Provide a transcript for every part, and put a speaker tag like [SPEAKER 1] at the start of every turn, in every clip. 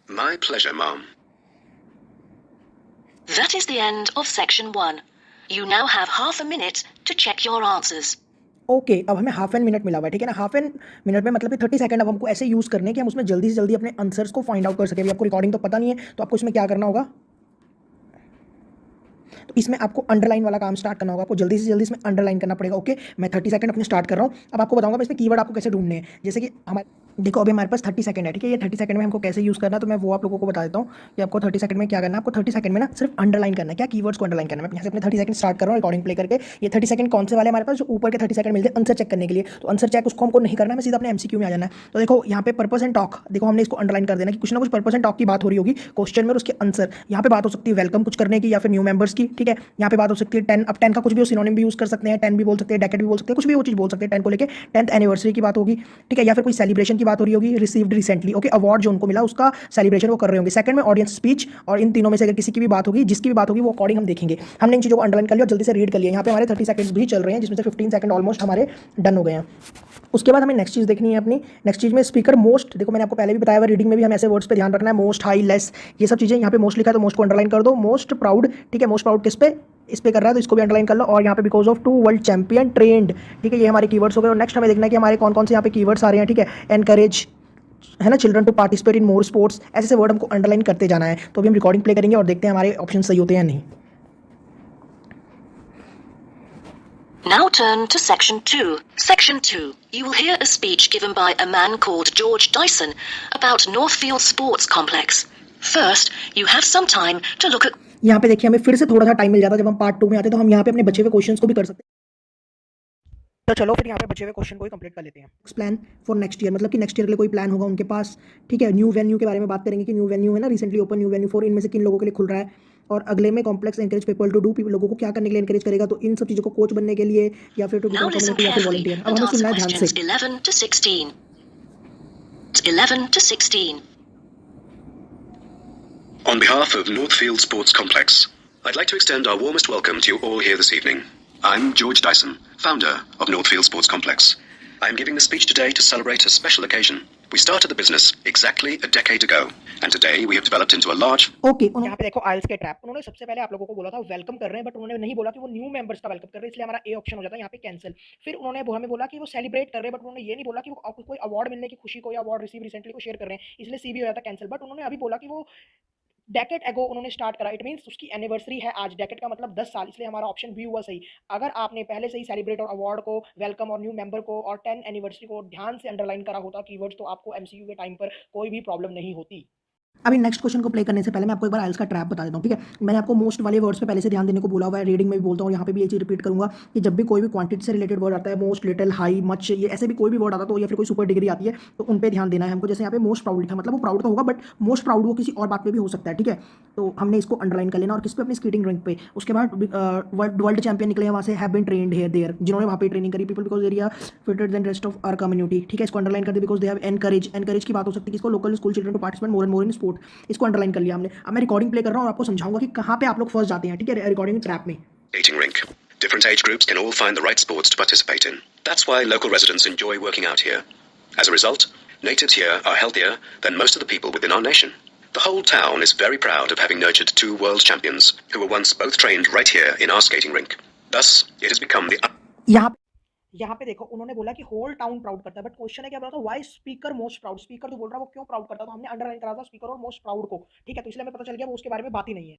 [SPEAKER 1] My pleasure, Mom.
[SPEAKER 2] That is the end of section 1. You now have half a minute to check your answers.
[SPEAKER 3] Okay अब हमें half an minute मिला हुआ है, ठीक है ना। हाफ एन मिनट में मतलब कि 30 सेकंड अब हमको ऐसे यूज़ करने कि हम उसमें जल्दी से जल्दी अपने आंसर्स को फाइंड आउट कर सकें। अभी आपको रिकॉर्डिंग तो पता नहीं है, तो आपको इसमें क्या करना होगा, तो इसमें आपको अंडरलाइन वाला काम स्टार्ट करना होगा। आपको जल्दी से जल्दी इसमें अंडरलाइन करना पड़ेगा। ओके, मैं 30 सेकंड अपने स्टार्ट कर रहा हूँ। अब आपको बताऊंगा मैं इसमें कीवर्ड आपको कैसे ढूंढने हैं। जैसे कि हमारे देखो अभी हमारे पास 30 सेकंड है, ठीक है। ये 30 सेकंड में हमको कैसे यूज़ करना है, तो मैं वो आप लोगों को बता देता हूँ कि आपको 30 सेकंड में क्या करना है। आपको 30 सेकंड में ना सिर्फ अंडरलाइन करना है। क्या कीवर्ड्स को अंडरलाइन करना है। मैं यहाँ से अपने 30 सेकंड स्टार्ट कर रहा हूँ रिकॉर्डिंग प्ले करके। ये 30 सेकंड कौन से वाले हमारे पास, जो ऊपर के 30 सेकंड मिलते हैं आंसर चेक करने के लिए। तो आंसर चेक उसको हमको नहीं करना है, मैं सीधा अपने एमसीक्यू में आ जाना है। तो देखो यहाँ पे पर्पस एंड टॉक, देखो हमने इसको अंडरलाइन कर देना कि कुछ ना कुछ पर्पस एंड टॉक की बात हो रही होगी क्वेश्चन में और उसके आंसर। यहाँ पे बात हो सकती है वेलकम कुछ करने की या फिर न्यू मेंबर्स की, ठीक है। यहाँ पे बात हो सकती है 10, अब 10 का कुछ भी सिनोनिम भी यूज़ कर सकते हैं, 10 भी बोल सकते हैं, डेकेड भी बोल सकते हैं, कुछ भी वो चीज़ बोल सकते हैं। 10 को लेके 10th एनिवर्सरी की बात होगी, ठीक है, या फिर कोई सेलिब्रेशन की बात हो रही होगी, रिसीव्ड रिसेंटली, ओके, अवार्ड जो उनको मिला उसका सेलिब्रेशन वो कर रहे होंगे। सेकंड में ऑडियंस स्पीच, और इन तीनों में से अगर किसी की भी बात होगी, जिसकी भी बात होगी वो अकॉर्डिंग हम देखेंगे। हमने इन चीज़ों को अंडरलाइन कर लिया और जल्दी से रीड कर लिया। यहाँ पे हमारे 30 सेकंड्स भी चल रहे हैं, जिसमें से 15 सेकंड ऑलमोस्ट हमारे डन हो गए हैं। उसके बाद हमें नेक्स्ट चीज़ देखनी है अपनी। नेक्स्ट चीज़ में स्पीकर मोस्ट, देखो मैंने आपको पहले भी बताया हुआ, रीडिंग में भी हम ऐसे वर्ड्स पे ध्यान रखना है, मोस्ट, हाई, लेस, ये सब चीज़ें। यहाँ पे मोस्ट लिखा है तो मोस्ट को अंडरलाइन कर दो। मोस्ट प्राउड, ठीक है, मोस्ट प्राउड किस पे, इस पे कर रहा है तो इसको भी अंडरलाइन कर लो। और यहाँ पे because of 2 world champion trend, ठीक है, ये हमारे कीवर्ड्स हो गए। और नेक्स्ट हमें देखना है कि हमारे कौन कौन से यहाँ पे कीवर्ड्स आ रहे हैं, ठीक है। एनकरेज है ना, children to participate in more sports, ऐसे ऐसे वर्ड हमको अंडरलाइन करते जाना है। तो अभी हम रिकॉर्डिंग प्ले करेंगे और देखते हैं हमारे ऑप्शन सही होते हैं या नहीं।
[SPEAKER 2] Now turn to section 2. Section 2. You will hear a speech given by a man called George Dyson about Northfield Sports Complex. First, you have some time to look at.
[SPEAKER 3] यहाँ पे देखिए हमें फिर से थोड़ा सा टाइम मिल जाता है जब हम पार्ट 2 में आते हैं, तो हम यहाँ पे अपने बचे हुए क्वेश्चंस को भी कर सकते हैं। तो चलो फिर यहाँ पे बचे हुए क्वेश्चन को ही कंप्लीट कर लेते हैं। प्लान फॉर नेक्स्ट ईयर, मतलब कि नेक्स्ट ईयर के लिए कोई प्लान होगा उनके पास, ठीक है। न्यू वेन्यू के बारे में बात करेंगे कि न्यू वेन्यू है ना, रिसेंटली ओपन न्यू वेन्यू 4, इनमें से किन लोगों के लिए खुल रहा है। और अगले में complex encourage people to do, लोगों को क्या करने के लिए एनकरेज करेगा, तो इन सब चीज़ों को कोच बनने के लिए या फिर टू बिकम कम्युनिटी या फिर वॉलंटियर। अब हमें सुनना है ध्यान से।
[SPEAKER 2] 11 to 16. 11 to 16.
[SPEAKER 1] On behalf of Northfield Sports Complex, I'd like to extend our warmest welcome to you all here this evening. I'm George Dyson, founder of Northfield Sports Complex. I am giving the speech today to celebrate a special occasion. We started the business exactly a decade ago, and today we have developed into a large.
[SPEAKER 3] Okay, यहाँ पे देखो आइल्स के trap, उन्होंने सबसे पहले आप लोगों को बोला था वेलकम कर रहे हैं, बट उन्होंने नहीं बोला कि वो न्यू मेंबर्स का वेलकम कर रहे हैं, इसलिए हमारा ए ऑप्शन हो जाता है यहाँ पे कैंसिल। फिर उन्होंने हमें बोला कि वो सेलिब्रेट कर रहे हैं, बट उन्होंने ये नहीं बोला कि वो आपको कोई अवार्ड मिलने की खुशी को या अवार्ड रिसीव रिसेंटली को शेयर कर रहे हैं, इसलिए सी भी हो जाता है कैंसिल। बट उन्होंने अभी बोला कि वो डेकेड एगो उन्होंने स्टार्ट करा, इट मींस उसकी एनिवर्सरी है आज, डेकेड का मतलब 10 साल, इसलिए हमारा ऑप्शन भी हुआ सही। अगर आपने पहले से ही सेलिब्रेट और अवार्ड को, वेलकम और न्यू मेंबर को और 10 एनिवर्सरी को ध्यान से अंडरलाइन करा होता कीवर्ड्स, तो आपको एमसीक्यू के टाइम पर कोई भी प्रॉब्लम नहीं होती। अभी नेक्स्ट क्वेश्चन को प्ले करने से पहले मैं आपको एक बार आइल्स का ट्रैप बता देता हूँ, ठीक है। मैंने आपको मोस्ट वाले वर्ड्स पे पहले से ध्यान देने को बोला हुआ है, रीडिंग में भी बोलता हूँ, यहाँ पे भी ये चीज़ रिपीट करूँगा कि जब भी कोई भी क्वांटिटी से रिलेटेड वर्ड आता है, मोस्ट, लिटिल, हाई, मच, ये ऐसे भी कोई भी वर्ड आता है तो, या फिर कोई सुपर डिग्री आती है तो उन पे ध्यान देना है हमको। जैसे यहाँ पे मोस्ट प्राउड लिखा, मतलब वो प्राउड तो होगा बट मोस्ट प्राउड वो किसी और बात पे भी हो सकता है, ठीक है। तो हमने इसको अंडरलाइन कर लेना। और किस पे, अपनी स्केटिंग रिंक पे। उसके बाद वर्ल्ड चैंपियन निकले हैं वहाँ से, have been trained here there, जिन्होंने वहाँ पे ट्रेनिंग करी। People because area fitter than rest of our community, ठीक है, इसको अंडरलाइन कर दे। Because they have encourage, encourage की बात हो सकती है किसको, local school children to participate more and more in sport, इसको अंडरलाइन कर लिया हमने। अब मैं रिकॉर्डिंग प्ले कर रहा हूँ और आपको समझाऊंगा कि कहाँ पे आप लोग फंस जाते हैं, ठीक है, रिकॉर्डिंग ट्रैप में।
[SPEAKER 1] Skating rink. Different age groups can all find the right sports to participate in. That's why local residents enjoy working out here. As a result, natives here are healthier than most of the people within our nation. The whole town is very proud of having nurtured 2 world champions who were once both trained right here in our skating rink. Thus, it has become the
[SPEAKER 3] यहाँ पे देखो उन्होंने बोला कि whole town proud करता है, but question है क्या बोला था, why speaker most proud. Speaker तो बोल रहा है वो क्यों प्राउड करता है, तो हमने अंडरलाइन करा था स्पीकर और मोस्ट प्राउड को, ठीक है। तो इसलिए हमें पता चल गया वो उसके बारे में बात ही नहीं है।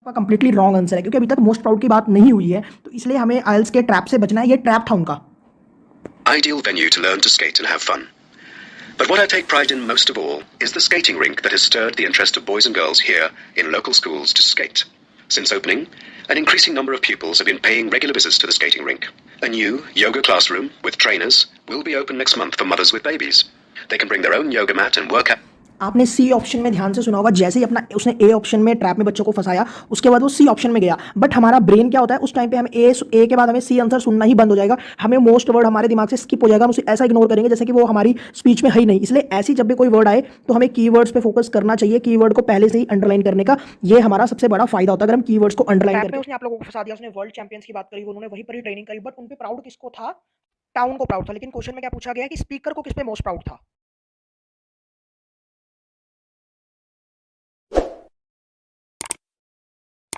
[SPEAKER 3] कंप्लीटली रॉन्ग आंसर है, क्योंकि अभी तक मोस्ट प्राउड की बात नहीं हुई है, तो इसलिए हमें आइल्स के ट्रैप से बचना है। ये ट्रैप था उनका।
[SPEAKER 1] ideal venue to learn to skate and have fun. But what I take pride in most of all is the skating rink that has stirred the interest of boys and girls here in local schools to skate. Since opening, an increasing number of pupils have been paying regular visits to the skating rink. A new yoga classroom with trainers will be open next month for mothers with babies. They can bring their own yoga mat and work out. आपने C option में ध्यान से सुना होगा, जैसे ही अपना उसने A option में ट्रैप में बच्चों को फंसाया, उसके बाद वो सी ऑप्शन में गया। बट हमारा ब्रेन क्या होता है उस टाइम पे, हम ए के बाद हमें सी आंसर सुनना ही बंद हो जाएगा, हमें मोस्ट वर्ड हमारे दिमाग से स्किप हो जाएगा, हम उसे ऐसा इग्नोर करेंगे जैसे कि वो हमारी स्पीच में है ही नहीं। इसलिए ऐसी जब भी कोई वर्ड आए तो हमें कीवर्ड्स पे फोकस करना चाहिए, कीवर्ड को पहले से ही अंडरलाइन करने का, ये हमारा सबसे बड़ा फायदा होता है अगर हम कीवर्ड्स को अंडरलाइन करके। उसने आप लोगों को फंसा दिया, उसने वर्ल्ड चैंपियंस की बात करी, उन्होंने वहीं पर ही ट्रेनिंग करी, बट उन पे प्राउड किसको था, टाउन को प्राउड था। लेकिन क्वेश्चन में क्या पूछा गया कि स्पीकर को किस पे मोस्ट प्राउड था।